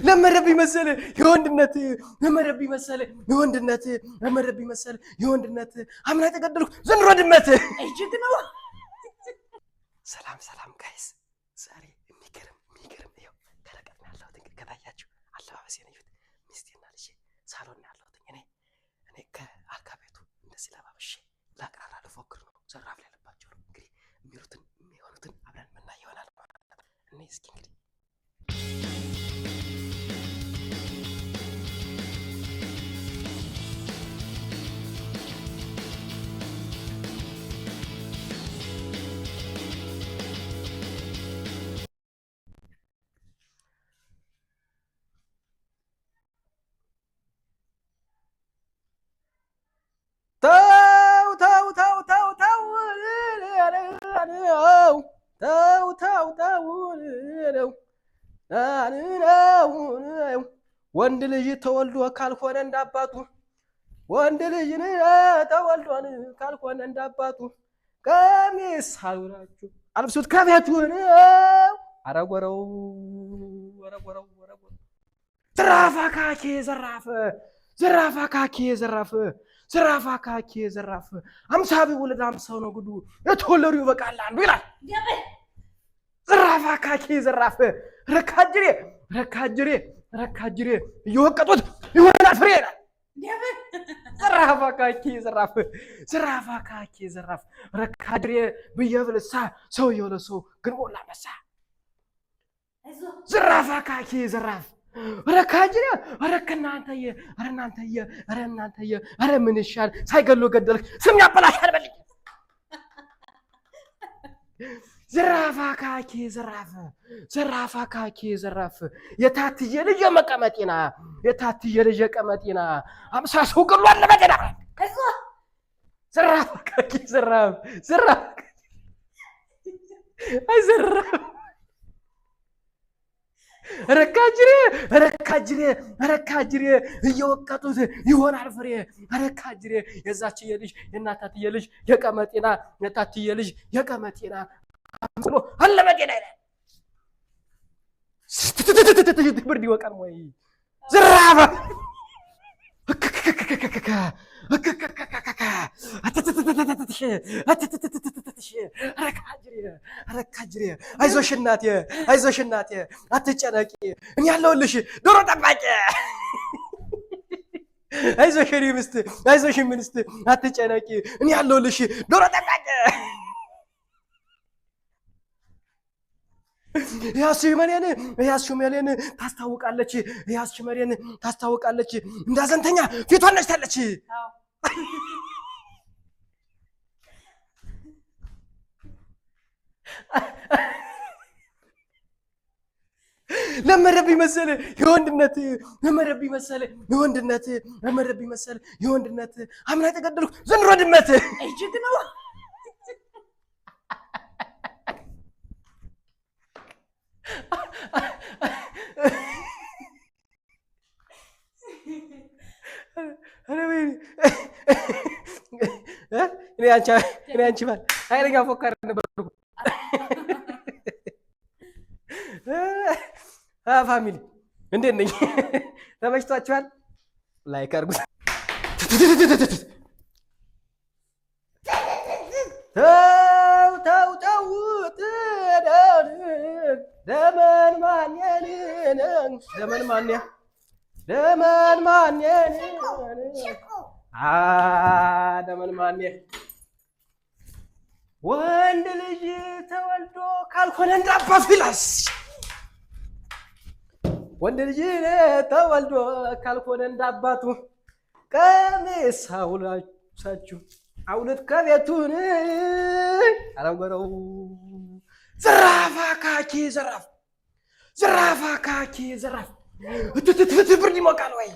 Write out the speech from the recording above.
ለመረብኝ መሰለ የወንድነት ለመረብኝ መሰለ የወንድነት ለመረብኝ መሰለ የወንድነት አምና ተገደልኩ ዘንድሮ ድመት እጅግ ነው። ሰላም ሰላም ጋይስ፣ ዛሬ የሚገርም ይኸው ተለቀቅ ነው ያለሁት። እንግዲህ ከታያችሁ አለባበሴን እዩት። ሚስቴና ልጄ ሳሎን ነው ያለሁት። እኔ ከአልጋ ቤቱ እንደዚህ ለባብሼ ላቅራራ ልፎክር ነው። ዘራፍ ላይ ልባቸው ነው እንግዲህ የሚሆኑትን አብረን የምናይ ይሆናል ማለት ነው። እኔ እስኪ እንግዲህ ወንድ ልጅ ተወልዶ ካልሆነ እንዳባቱ ወንድ ልጅ ተወልዶ ካልሆነ እንዳባቱ ቀሚስ አልብራችሁ አልብሱት ከቤቱ አረጎረው ዘራፍ አካኬ ዘራፍ ዘራፍ አካኬ ዘራፍ ዘራፍ አካኬ ዘራፍ አምሳ ቢወለድ አምሳው ነው ጉዱ የተወለዱ ይበቃል አንዱ ይላል። ዘራፍ አካኬ ዘራፍ ረካጅሬ እየወቀጡት ይሆናል ፍሬ ይላል። ዘራፍ አካኬ ዘራፍ ዘራፍ አካኬ ዘራፍ ረካጅሬ ብዬ ብልሳ ሰውየው ለሰው ግን ሞላ መሳ ዘራፍ አካኬ ዘራፍ ረካጅሬ ረከናንተየ ኧረ ምን ይሻል ሳይገሎ ገደልክ ስም ያበላሻል በልኝ። ዘራፍ አካኬ ዘራፍ ዘራፍ አካኬ ዘራፍ የታትየ ልጅ መቀመጤና የታትየ ልጅ ቀመጤና አምሳ ሰው ገሏል ለበደና ዘራፍ አካኬ ዘራፍ ዘራፍ አይ ዘራፍ ረካጅሬ እየወቀጡት ይሆናል ፍሬ ረካጅሬ የዛችየ ልጅ የእናታትየ ልጅ የቀመጤና የታትየ ልጅ የቀመጤና ብሎ አለመጤና ይላል። ብርድ ይወቃል ወይ ዘራፍ ረካጅሬ አይዞሽ እናቴ አትጨነቂ እኔ ያለሁልሽ ዶሮ ጠባቂ አይዞሽ ሚስት አትጨነቂ እኔ ያለሁልሽ ዶሮ ጠባቂ ያስሽመሌን ታስታውቃለች እንዳዘንተኛ ፊቷን ነጭታለች። ለመረብኝ መሰለ የወንድነት አምና ተገደልኩ ዘንድሮ ድመት እጅግ ነው። እኔ አንቺ ባል ኃይለኛ ፎካሪ ነበርኩ። ፋሚሊ እንዴት ነኝ? ተመችቷችኋል? ላይክ አድርጉት። ተው ደመን ማን ወንድ ልጅ ተወልዶ ካልሆነ እንዳባቱ ይላል። ወንድ ልጅ ተወልዶ ካልሆነ እንዳባቱ ቀሚስ አውላችሁ አውለት ከቤቱን አረጎረው ዘራፍ አካኬ ዘራፍ ብርድ ይሞቃል ወይ